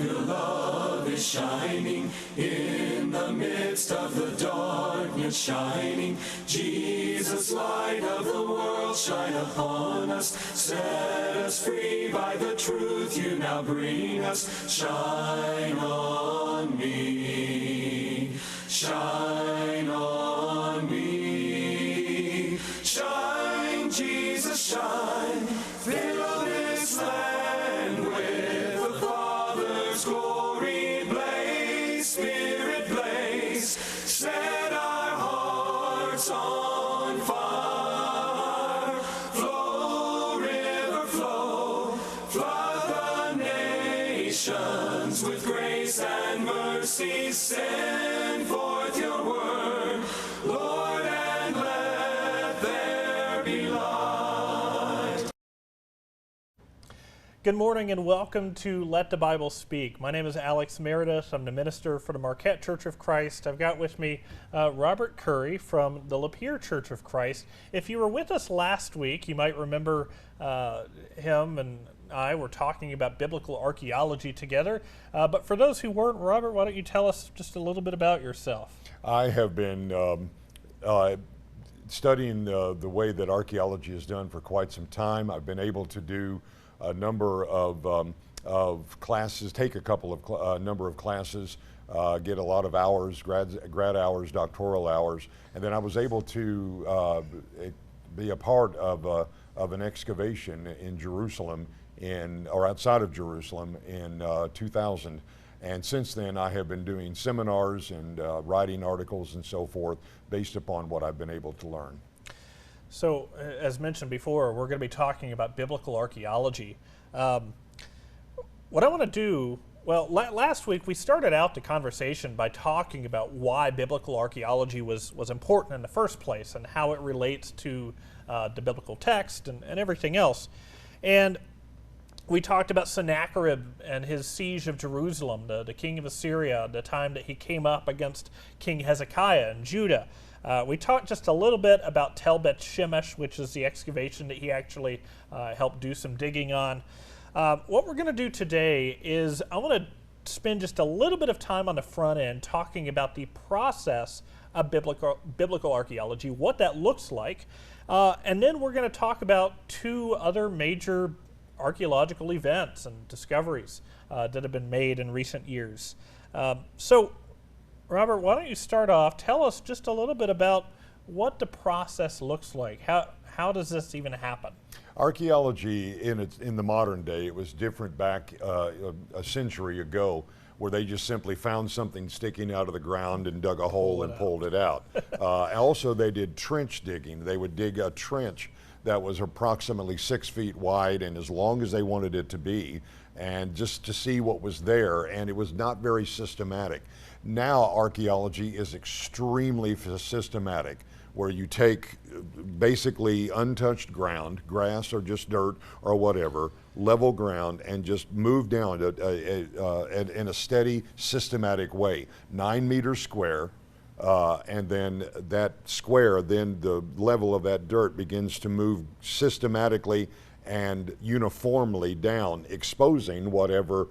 of your love is shining in the midst of the darkness shining. Jesus, light of the world, shine upon us. Set us free by the truth you now bring us. Shine on me. Shine on me. Shine, Jesus, shine. Fill this land with the Father's glory. Blaze, Spirit, blaze. Set our hearts on fire. Flow, river, flow. Flood the nations with grace and mercy. Send forth your word, Lord, and let there be light. Good morning and welcome to Let the Bible Speak. My name is Alex Meredith. I'm the minister for the Marquette Church of Christ. I've got with me Robert Curry from the Lapeer Church of Christ. If you were with us last week, you might remember him and I were talking about biblical archaeology together. But for those who weren't, Robert, why don't you tell us just a little bit about yourself? I have been studying the way that archaeology is done for quite some time. I've been able to do a number of classes, take a number of classes, get a lot of hours, grad hours, doctoral hours, and then I was able to be a part of an excavation in Jerusalem, or outside of Jerusalem in 2000. And since then, I have been doing seminars and writing articles and so forth based upon what I've been able to learn. So, as mentioned before, we're going to be talking about biblical archaeology. What I want to do, well, last week we started out the conversation by talking about why biblical archaeology was important in the first place and how it relates to the biblical text and everything else. And we talked about Sennacherib and his siege of Jerusalem, the king of Assyria, the time that he came up against King Hezekiah in Judah. We talked just a little bit about Tel Beit-shemesh, which is the excavation that he actually helped do some digging on. What we're going to do today is I want to spend just a little bit of time on the front end talking about the process of biblical archaeology, what that looks like, and then we're going to talk about two other major archaeological events and discoveries that have been made in recent years. So, Robert, why don't you start off? Tell us just a little bit about what the process looks like. How does this even happen? Archaeology in the modern day, it was different back a century ago, where they just simply found something sticking out of the ground and dug a hole and pulled it out. Also, they did trench digging. They would dig a trench that was approximately 6 feet wide and as long as they wanted it to be, and just to see what was there, and it was not very systematic. Now archaeology is extremely systematic, where you take basically untouched ground, grass or just dirt or whatever, level ground, and just move down in a steady, systematic way. 9 meters square, and then that square, then the level of that dirt begins to move systematically and uniformly down, exposing whatever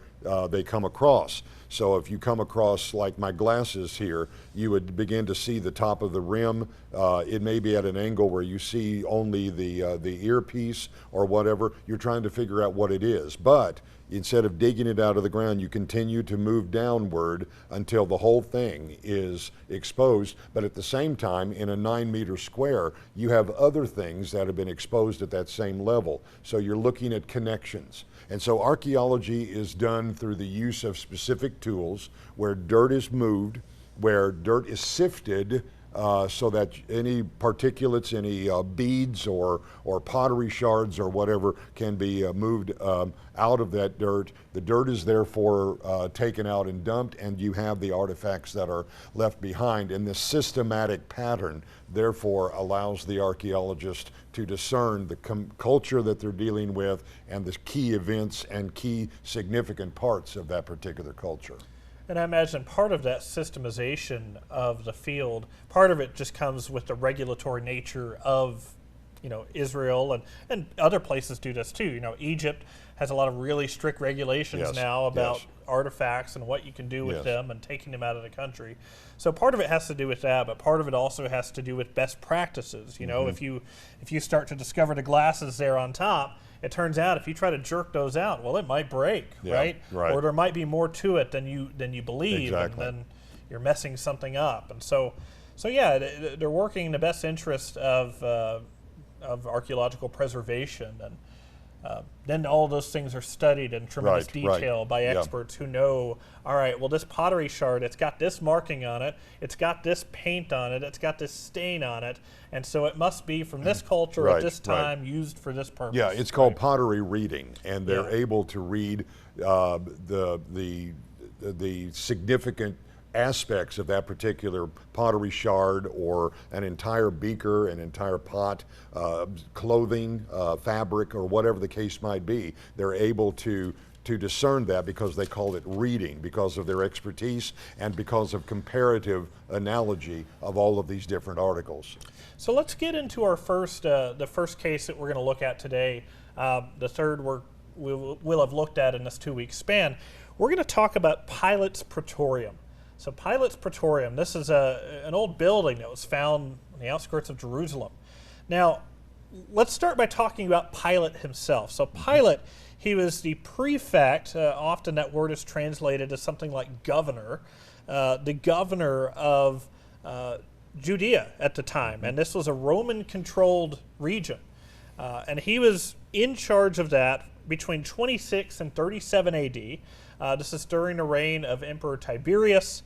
they come across. So if you come across, like my glasses here, you would begin to see the top of the rim. It may be at an angle where you see only the earpiece or whatever. You're trying to figure out what it is. But instead of digging it out of the ground, you continue to move downward until the whole thing is exposed. But at the same time, in a 9 meter square, you have other things that have been exposed at that same level. So you're looking at connections. And so archaeology is done through the use of specific tools where dirt is moved, where dirt is sifted, so that any particulates, any beads or pottery shards or whatever can be moved out of that dirt. The dirt is therefore taken out and dumped, and you have the artifacts that are left behind. And this systematic pattern therefore allows the archaeologist to discern the culture that they're dealing with and the key events and key significant parts of that particular culture. And I imagine part of that systemization of the field, part of it just comes with the regulatory nature of Israel and other places do this too. Egypt has a lot of really strict regulations now about artifacts and what you can do with them and taking them out of the country. So part of it has to do with that, but part of it also has to do with best practices. If you start to discover the glasses there on top, it turns out if you try to jerk those out, well, it might break, right? Or there might be more to it than you believe, and then you're messing something up. And so they're working in the best interest of archaeological preservation, and then all those things are studied in tremendous detail by experts who know, all right, well, this pottery shard, it's got this marking on it, it's got this paint on it, it's got this stain on it, and so it must be from this culture at this time used for this purpose. Yeah, it's called pottery reading, and they're able to read the significant aspects of that particular pottery shard, or an entire beaker, an entire pot, clothing, fabric, or whatever the case might be. They're able to discern that because they call it reading, because of their expertise and because of comparative analogy of all of these different articles. So let's get into our the first case that we're going to look at today. The third we'll have looked at in this 2-week span. We're going to talk about Pilate's Praetorium. So Pilate's Praetorium, this is an old building that was found on the outskirts of Jerusalem. Now, let's start by talking about Pilate himself. So Pilate, he was the prefect. Often that word is translated as something like governor, the governor of Judea at the time. And this was a Roman-controlled region. And he was in charge of that between 26 and 37 AD. This is during the reign of Emperor Tiberius.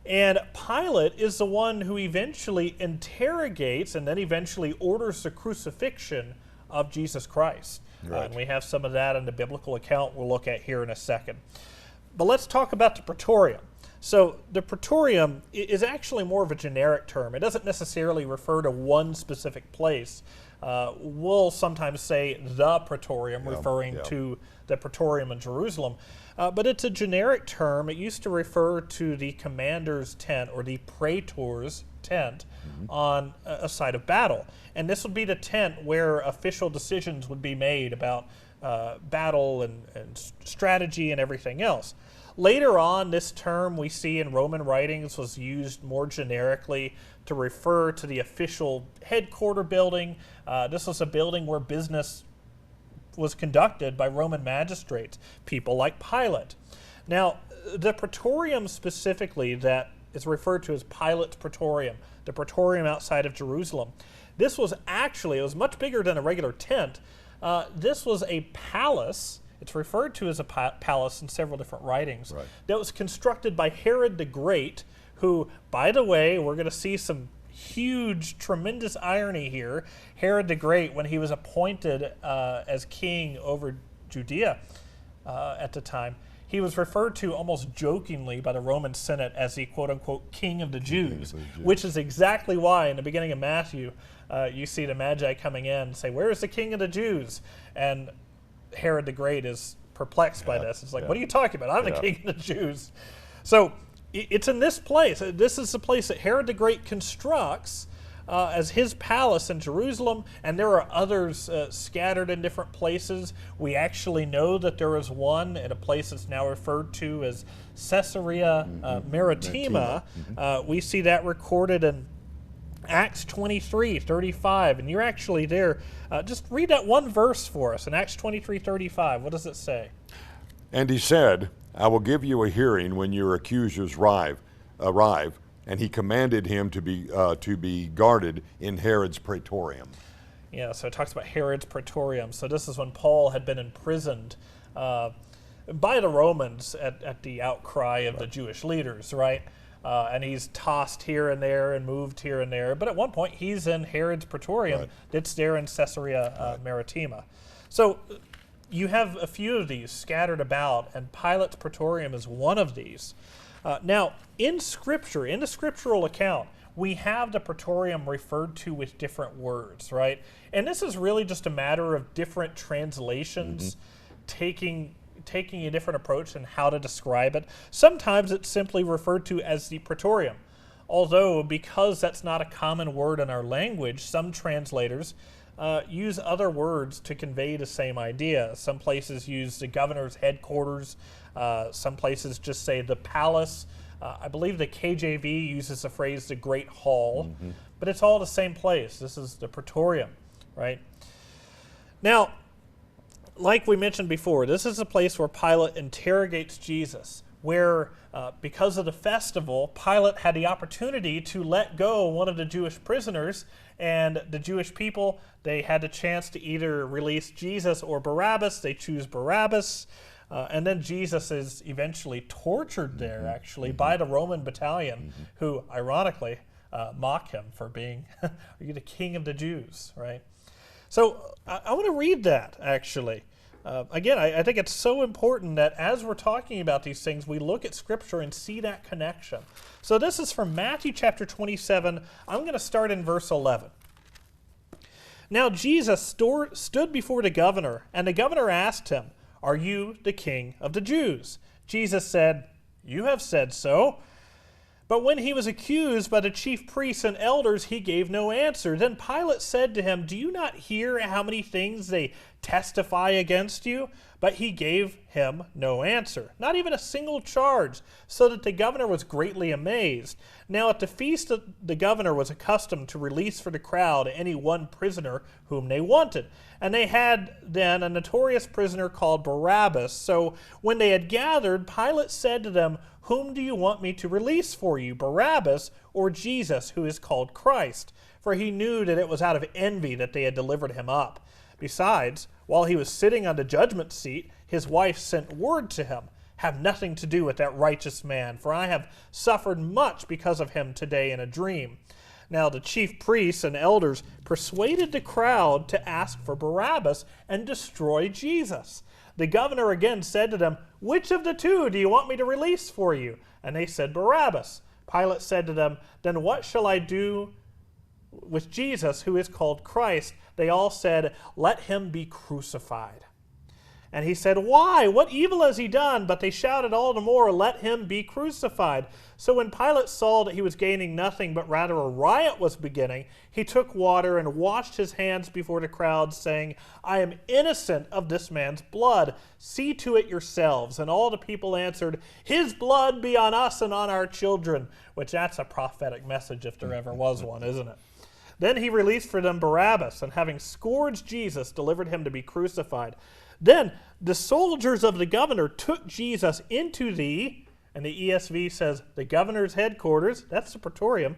And Pilate is the one who eventually interrogates and then eventually orders the crucifixion of Jesus Christ. And we have some of that in the biblical account we'll look at here in a second. But let's talk about the Praetorium. So the Praetorium is actually more of a generic term. It doesn't necessarily refer to one specific place. We'll sometimes say the Praetorium, referring to the Praetorium in Jerusalem. But it's a generic term. It used to refer to the commander's tent or the praetor's tent on a site of battle. And this would be the tent where official decisions would be made about battle and strategy and everything else. Later on, this term we see in Roman writings was used more generically to refer to the official headquarter building. This was a building where business was conducted by Roman magistrates, people like Pilate. Now, the Praetorium specifically that is referred to as Pilate's Praetorium, the Praetorium outside of Jerusalem, this was actually, it was much bigger than a regular tent. This was a palace. It's referred to as a palace in several different writings. That was constructed by Herod the Great, who, by the way, we're going to see some huge, tremendous irony here. Herod the Great, when he was appointed as king over Judea at the time, he was referred to almost jokingly by the Roman Senate as the quote-unquote king of the Jews, which is exactly why in the beginning of Matthew, you see the Magi coming in and say, "Where is the king of the Jews?" And Herod the Great is perplexed by this. It's like, what are you talking about? I'm the king of the Jews. So it's in this place. This is the place that Herod the Great constructs as his palace in Jerusalem, and there are others scattered in different places. We actually know that there is one at a place that's now referred to as Caesarea Maritima. We see that recorded in Acts 23:35, and you're actually there. Just read that one verse for us in Acts 23:35. What does it say? And he said, "I will give you a hearing when your accusers arrive, and he commanded him to be guarded in Herod's Praetorium." Yeah, so it talks about Herod's Praetorium. So this is when Paul had been imprisoned by the Romans at the outcry of the Jewish leaders, right? And he's tossed here and there and moved here and there. But at one point, he's in Herod's Praetorium. That's there in Caesarea Maritima. So you have a few of these scattered about, and Pilate's Praetorium is one of these. Now, in Scripture, in the scriptural account, we have the Praetorium referred to with different words, right? And this is really just a matter of different translations taking a different approach in how to describe it. Sometimes it's simply referred to as the Praetorium. Although, because that's not a common word in our language, some translators use other words to convey the same idea. Some places use the governor's headquarters. Some places just say the palace. I believe the KJV uses the phrase the Great Hall, but it's all the same place. This is the Praetorium, right? Now, like we mentioned before, this is a place where Pilate interrogates Jesus, where because of the festival, Pilate had the opportunity to let go one of the Jewish prisoners, and the Jewish people, they had the chance to either release Jesus or Barabbas. They choose Barabbas. And then Jesus is eventually tortured there, actually, by the Roman battalion, who, ironically, mock him for being, are you the king of the Jews, right? So I want to read that, actually. Again, I think it's so important that as we're talking about these things, we look at Scripture and see that connection. So this is from Matthew chapter 27. I'm going to start in verse 11. Now Jesus stood before the governor, and the governor asked him, "Are you the king of the Jews?" Jesus said, "You have said so." But when he was accused by the chief priests and elders, he gave no answer. Then Pilate said to him, "Do you not hear how many things they testify against you?" But he gave him no answer, not even a single charge, so that the governor was greatly amazed. Now at the feast the governor was accustomed to release for the crowd any one prisoner whom they wanted. And they had then a notorious prisoner called Barabbas. So when they had gathered, Pilate said to them, "Whom do you want me to release for you, Barabbas or Jesus, who is called Christ?" For he knew that it was out of envy that they had delivered him up. Besides, while he was sitting on the judgment seat, his wife sent word to him, "Have nothing to do with that righteous man, for I have suffered much because of him today in a dream." Now the chief priests and elders persuaded the crowd to ask for Barabbas and destroy Jesus. The governor again said to them, "Which of the two do you want me to release for you?" And they said, "Barabbas." Pilate said to them, "Then what shall I do with Jesus, who is called Christ?" They all said, "Let him be crucified." And he said, "Why? What evil has he done?" But they shouted all the more, "Let him be crucified." So when Pilate saw that he was gaining nothing, but rather a riot was beginning, he took water and washed his hands before the crowd, saying, "I am innocent of this man's blood. See to it yourselves." And all the people answered, "His blood be on us and on our children." Which that's a prophetic message if there ever was one, isn't it? Then he released for them Barabbas, and having scourged Jesus, delivered him to be crucified. Then the soldiers of the governor took Jesus into and the ESV says, the governor's headquarters, that's the Praetorium,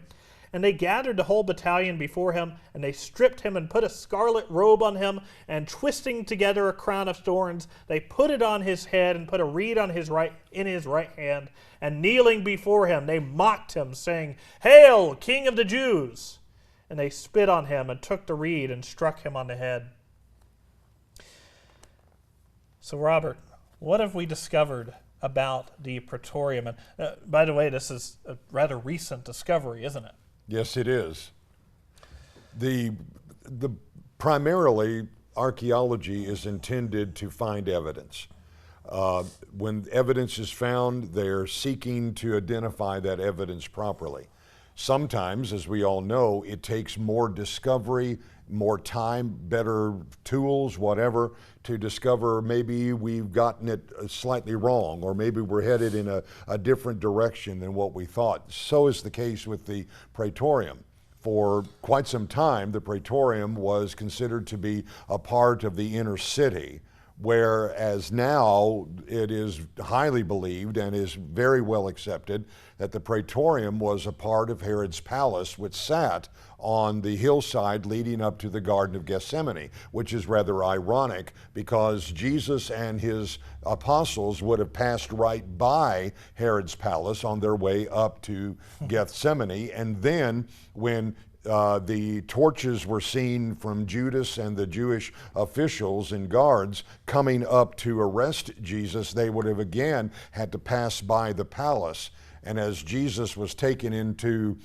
and they gathered the whole battalion before him, and they stripped him and put a scarlet robe on him, and twisting together a crown of thorns, they put it on his head and put a reed on in his right hand, and kneeling before him, they mocked him, saying, "Hail, King of the Jews!" And they spit on him and took the reed and struck him on the head. So, Robert, what have we discovered about the Praetorium? And by the way, this is a rather recent discovery, isn't it? Yes, it is. The primarily, archaeology is intended to find evidence. When evidence is found, they're seeking to identify that evidence properly. Sometimes, as we all know, it takes more discovery, more time, better tools, whatever, to discover maybe we've gotten it slightly wrong, or maybe we're headed in a different direction than what we thought. So is the case with the Praetorium. For quite some time, the Praetorium was considered to be a part of the inner city, whereas now it is highly believed and is very well accepted that the Praetorium was a part of Herod's palace, which sat on the hillside leading up to the Garden of Gethsemane, which is rather ironic because Jesus and his apostles would have passed right by Herod's palace on their way up to Gethsemane, and then when the torches were seen from Judas and the Jewish officials and guards coming up to arrest Jesus, they would have again had to pass by the palace. And as Jesus was taken into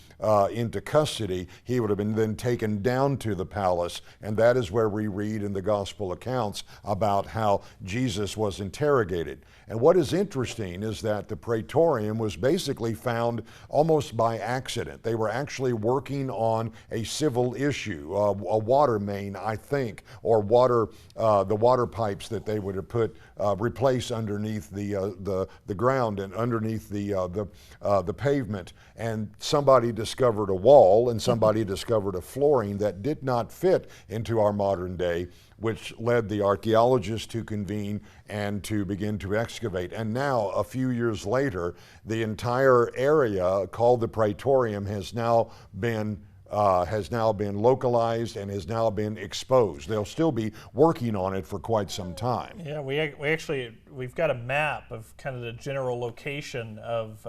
custody, he would have been then taken down to the palace. And that is where we read in the gospel accounts about how Jesus was interrogated. And what is interesting is that the Praetorium was basically found almost by accident. They were actually working on a civil issue, a water main, I think, or the water pipes that they would have replace underneath the ground and underneath the pavement. And somebody discovered a wall, and somebody discovered a flooring that did not fit into our modern day, which led the archaeologists to convene and to begin to excavate. And now, a few years later, the entire area called the Praetorium has now been localized and has now been exposed. They'll still be working on it for quite some time. Yeah, we've got a map of kind of the general location of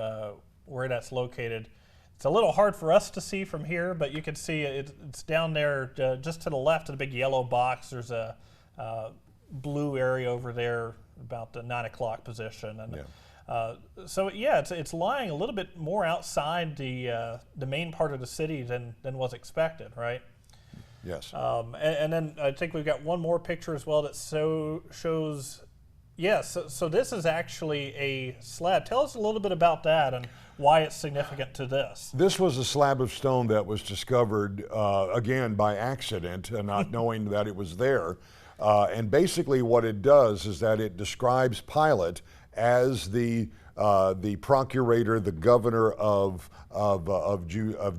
where that's located. It's a little hard for us to see from here, but you can see it's down there just to the left of the big yellow box. There's a blue area over there about the 9 o'clock position. And so it's lying a little bit more outside the main part of the city than was expected, right? Yes. And then I think we've got one more picture as well that shows. Yes, so this is actually a slab. Tell us a little bit about that and why it's significant to this. This was a slab of stone that was discovered, again, by accident, not knowing that it was there. And basically what it does is that it describes Pilate as the procurator, the governor of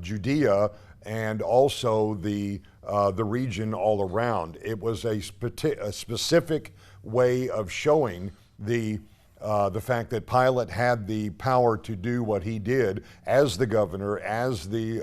Judea, and also the region all around. It was a specific way of showing the fact that Pilate had the power to do what he did as the governor, as the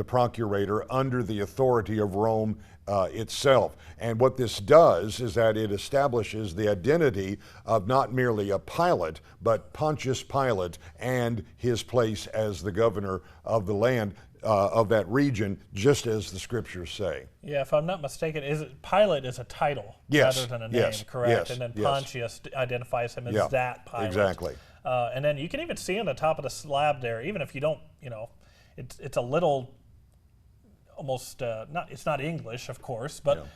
procurator, under the authority of Rome itself. And what this does is that it establishes the identity of not merely a Pilate, but Pontius Pilate and his place as the governor of the land, of that region, just as the scriptures say. Yeah, if I'm not mistaken, Pilate is a title rather than a name, correct? Yes, and then Pontius identifies him as that Pilate. Exactly. And then you can even see on the top of the slab there, even if you don't, it's a little, almost, it's not English, of course, but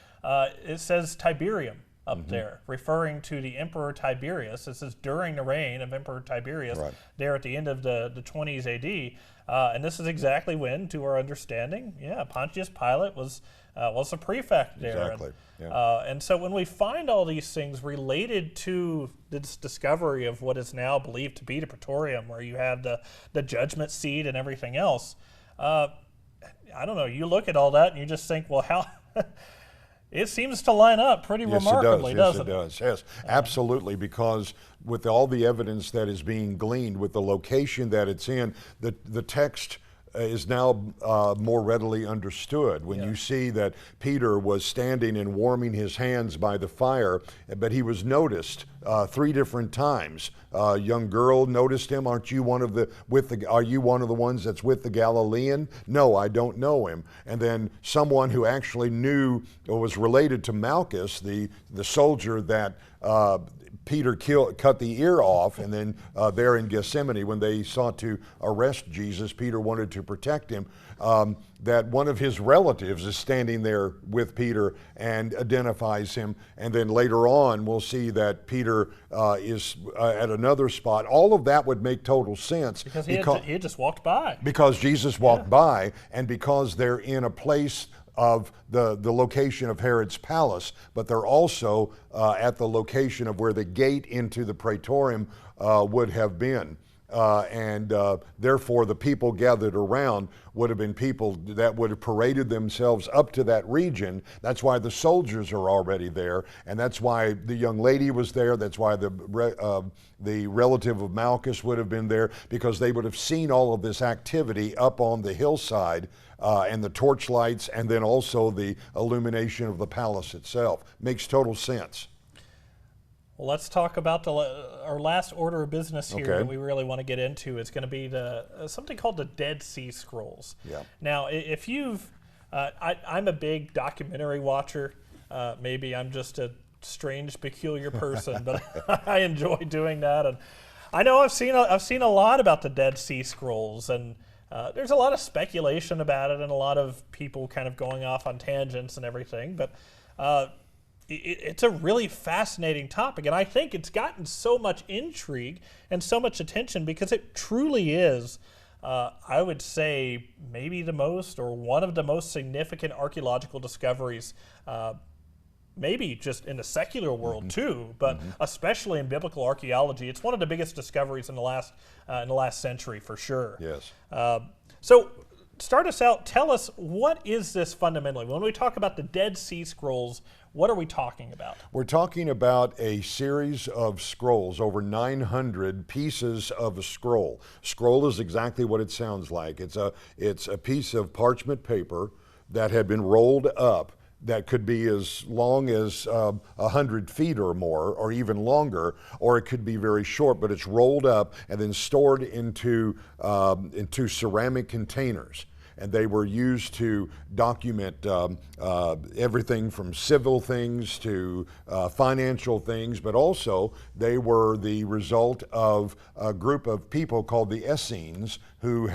it says Tiberium up there, referring to the Emperor Tiberius. This is during the reign of Emperor Tiberius, there at the end of the 20s AD. And this is exactly when, to our understanding, Pontius Pilate was a prefect there. Exactly. And so when we find all these things related to this discovery of what is now believed to be the Praetorium, where you have the judgment seat and everything else, I don't know, you look at all that and you just think, well, how... It seems to line up pretty remarkably, doesn't it? Yes, it does. Yes, absolutely, because with all the evidence that is being gleaned, with the location that it's in, the text is now more readily understood. When you see that Peter was standing and warming his hands by the fire, but he was noticed 3 different times. A young girl noticed him. Are you one of the ones that's with the Galilean? No, I don't know him. And then someone who actually knew or was related to Malchus, the soldier that Peter cut the ear off, and then there in Gethsemane, when they sought to arrest Jesus, Peter wanted to protect him, that one of his relatives is standing there with Peter and identifies him. And then later on, we'll see that Peter is at another spot. All of that would make total sense. Because he had just walked by. Because Jesus walked by, and because they're in a place of the location of Herod's palace, but they're also at the location of where the gate into the Praetorium would have been. And therefore the people gathered around would have been people that would have paraded themselves up to that region. That's why the soldiers are already there, and that's why the young lady was there. That's why the relative of Malchus would have been there, because they would have seen all of this activity up on the hillside, and the torchlights, and then also the illumination of the palace itself. Makes total sense. Well, let's talk about our last order of business here that we really want to get into. It's going to be something called the Dead Sea Scrolls. Yeah. Now, if you've, I'm a big documentary watcher. Maybe I'm just a strange, peculiar person, but I enjoy doing that. And I know I've seen a lot about the Dead Sea Scrolls, and there's a lot of speculation about it, and a lot of people kind of going off on tangents and everything. But it's a really fascinating topic, and I think it's gotten so much intrigue and so much attention because it truly is, I would say, maybe the most or one of the most significant archaeological discoveries. Maybe just in the secular world too, but especially in biblical archaeology, it's one of the biggest discoveries in the last century for sure. Yes. So, start us out. Tell us, what is this fundamentally? When we talk about the Dead Sea Scrolls, what are we talking about? We're talking about a series of scrolls, over 900 pieces of a scroll. Scroll is exactly what it sounds like. It's a piece of parchment paper that had been rolled up, that could be as long as 100 feet or more, or even longer, or it could be very short, but it's rolled up and then stored into ceramic containers. And they were used to document everything from civil things to financial things, but also they were the result of a group of people called the Essenes, who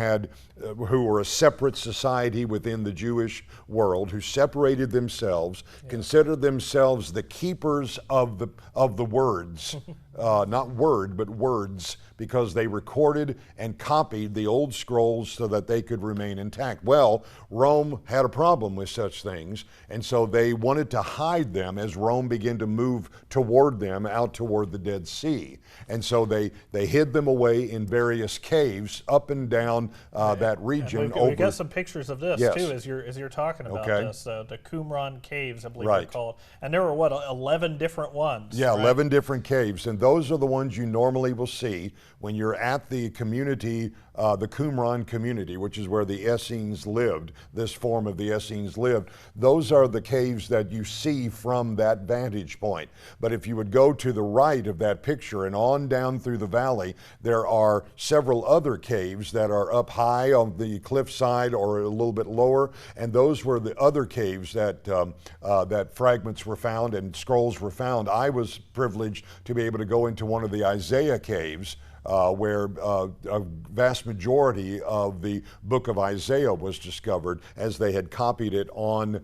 were a separate society within the Jewish world, who separated themselves, considered themselves the keepers of the words, not word, but words, because they recorded and copied the old scrolls so that they could remain intact. Well, Rome had a problem with such things, and so they wanted to hide them as Rome began to move toward them, out toward the Dead Sea. And so they hid them away in various caves up and down that region. We got some pictures of this too, as you're talking about this. The Qumran caves, I believe they're called. And there were 11 different ones. Yeah, 11 different caves, and those are the ones you normally will see when you're at the community, the Qumran community, which is where the Essenes lived, this form of the Essenes lived. Those are the caves that you see from that vantage point. But if you would go to the right of that picture and on down through the valley, there are several other caves that are up high on the cliffside or a little bit lower, and those were the other caves that that fragments were found and scrolls were found. I was privileged to be able to go into one of the Isaiah caves, where a vast majority of the book of Isaiah was discovered, as they had copied it on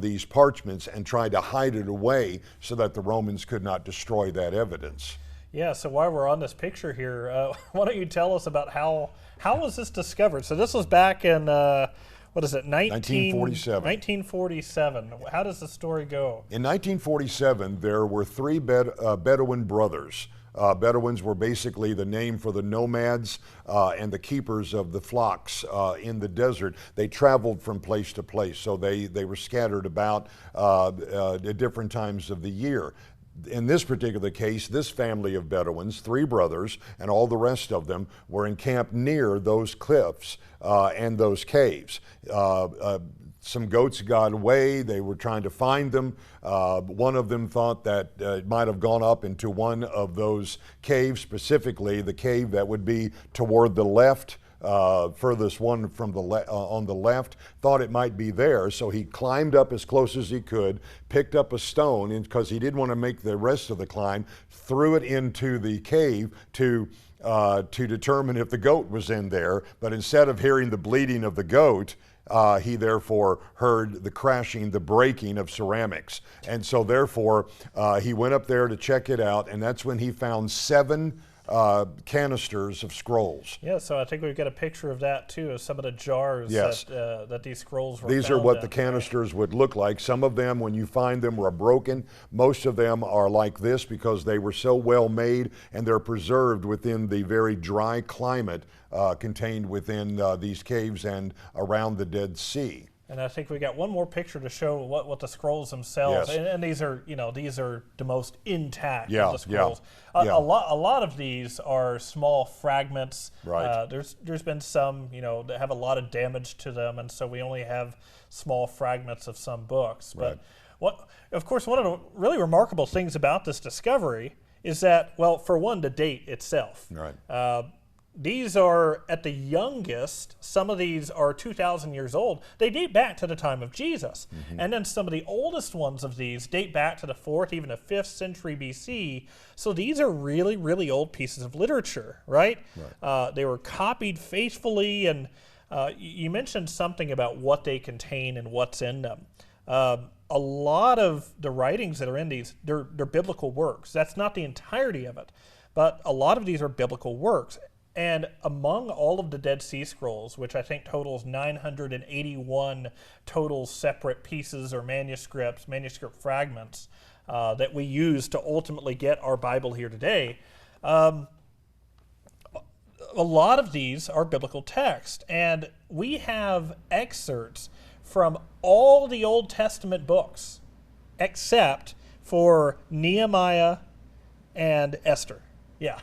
these parchments and tried to hide it away so that the Romans could not destroy that evidence. Yeah, so while we're on this picture here, why don't you tell us about how was this discovered? So this was back in, what is it, 1947. 1947. How does the story go? In 1947, there were three Bedouin brothers. Bedouins were basically the name for the nomads and the keepers of the flocks in the desert. They traveled from place to place, so they were scattered about at different times of the year. In this particular case, this family of Bedouins, three brothers, and all the rest of them were encamped near those cliffs and those caves. Some goats got away. They were trying to find them. One of them thought that it might have gone up into one of those caves, specifically the cave that would be toward the left, furthest one from the on the left, thought it might be there. So he climbed up as close as he could, picked up a stone, and because he didn't want to make the rest of the climb, threw it into the cave to determine if the goat was in there. But instead of hearing the bleating of the goat, he therefore heard the crashing, the breaking of ceramics. And so therefore, he went up there to check it out, and that's when he found 7 canisters of scrolls. Yeah, so I think we've got a picture of that too, of some of the jars that these scrolls were These found are what in. the canisters would look like. Some of them, when you find them, were broken. Most of them are like this because they were so well made and they're preserved within the very dry climate contained within these caves and around the Dead Sea. And I think we got one more picture to show what the scrolls themselves. Yes. And these are the most intact Yeah, of the scrolls. yeah. A lot of these are small fragments. Right. There's been some that have a lot of damage to them, and so we only have small fragments of some books. But of course, one of the really remarkable things about this discovery is that, well, for one, the date itself. Right. these are, at the youngest, some of these are 2,000 years old. They date back to the time of Jesus. And then some of the oldest ones of these date back to the 4th, even the 5th century BC. So these are really, really old pieces of literature, right? They were copied faithfully, and you mentioned something about what they contain and what's in them. A lot of the writings that are in these, they're biblical works. That's not the entirety of it, but a lot of these are biblical works. And among all of the Dead Sea Scrolls, which I think totals 981 total separate pieces or manuscript fragments that we use to ultimately get our Bible here today, a lot of these are biblical text. And we have excerpts from all the Old Testament books except for Nehemiah and Esther. Yeah.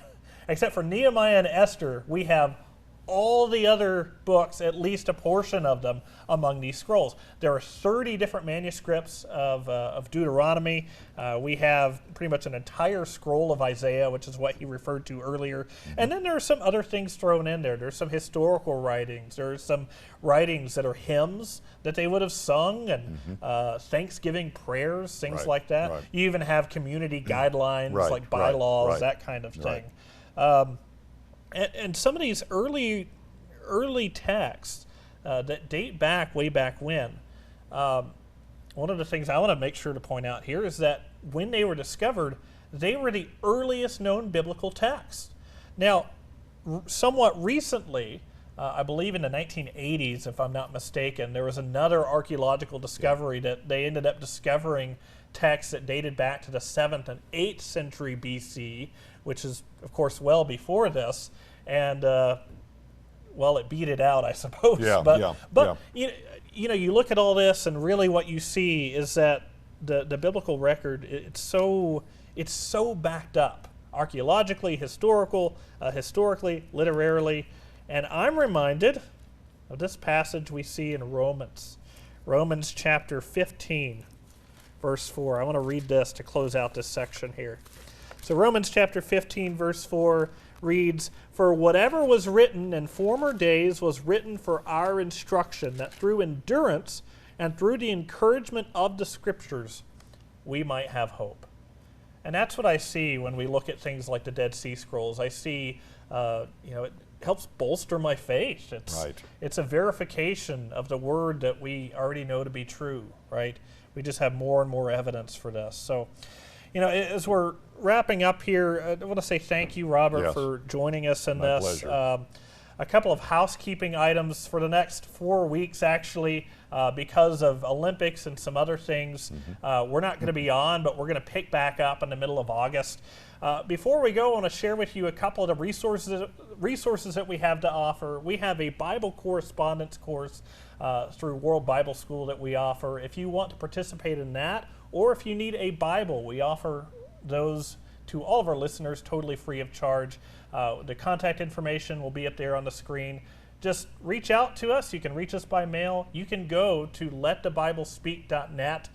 Except for Nehemiah and Esther, we have all the other books, at least a portion of them, among these scrolls. There are 30 different manuscripts of Deuteronomy. We have pretty much an entire scroll of Isaiah, which is what he referred to earlier. And then there are some other things thrown in there. There's some historical writings. There's some writings that are hymns that they would have sung, and Thanksgiving prayers, things like that. You even have community guidelines, like bylaws, that kind of thing. And some of these early texts that date back way back when, one of the things I want to make sure to point out here is that when they were discovered, they were the earliest known biblical texts. Now, somewhat recently, I believe in the 1980s, if I'm not mistaken, there was another archaeological discovery that they ended up discovering texts that dated back to the 7th and 8th century BC, which is, of course, well before this. And, well, it beat it out, I suppose. But you know, you look at all this, and really what you see is that the biblical record, it's so backed up, archaeologically, historically, literarily. And I'm reminded of this passage we see in Romans chapter 15, verse 4. I want to read this to close out this section here. So Romans chapter 15, verse 4 reads, "For whatever was written in former days was written for our instruction, that through endurance and through the encouragement of the Scriptures we might have hope." And that's what I see when we look at things like the Dead Sea Scrolls. I see, it helps bolster my faith. It's a verification of the word that we already know to be true, right? We just have more and more evidence for this. So, as we're wrapping up here, I want to say thank you, Robert, for joining us in this. Pleasure. A couple of housekeeping items for the next 4 weeks, actually, because of Olympics and some other things. We're not going to be on, but we're going to pick back up in the middle of August. Before we go, I want to share with you a couple of the resources that we have to offer. We have a Bible correspondence course through World Bible School that we offer. If you want to participate in that, or if you need a Bible, we offer those to all of our listeners totally free of charge. The contact information will be up there on the screen. Just reach out to us. You can reach us by mail. You can go to letthebiblespeak.net.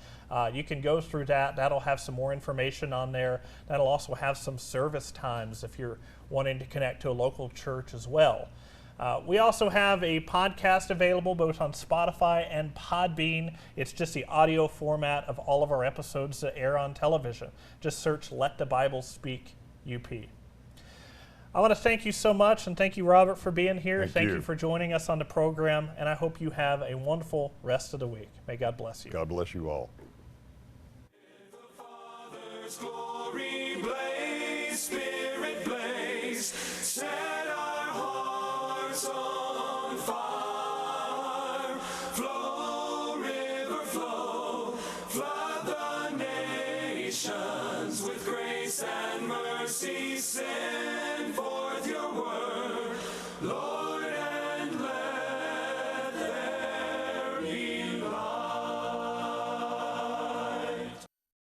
You can go through that. That'll have some more information on there. That'll also have some service times if you're wanting to connect to a local church as well. We also have a podcast available both on Spotify and Podbean. It's just the audio format of all of our episodes that air on television. Just search Let the Bible Speak UP. I want to thank you so much, and thank you, Robert, for being here. Thank you for joining us on the program, and I hope you have a wonderful rest of the week. May God bless you. God bless you all. Glory blaze, Spirit blaze, set our hearts on fire. Flow, river, flow, flood the nations with grace and mercy. Send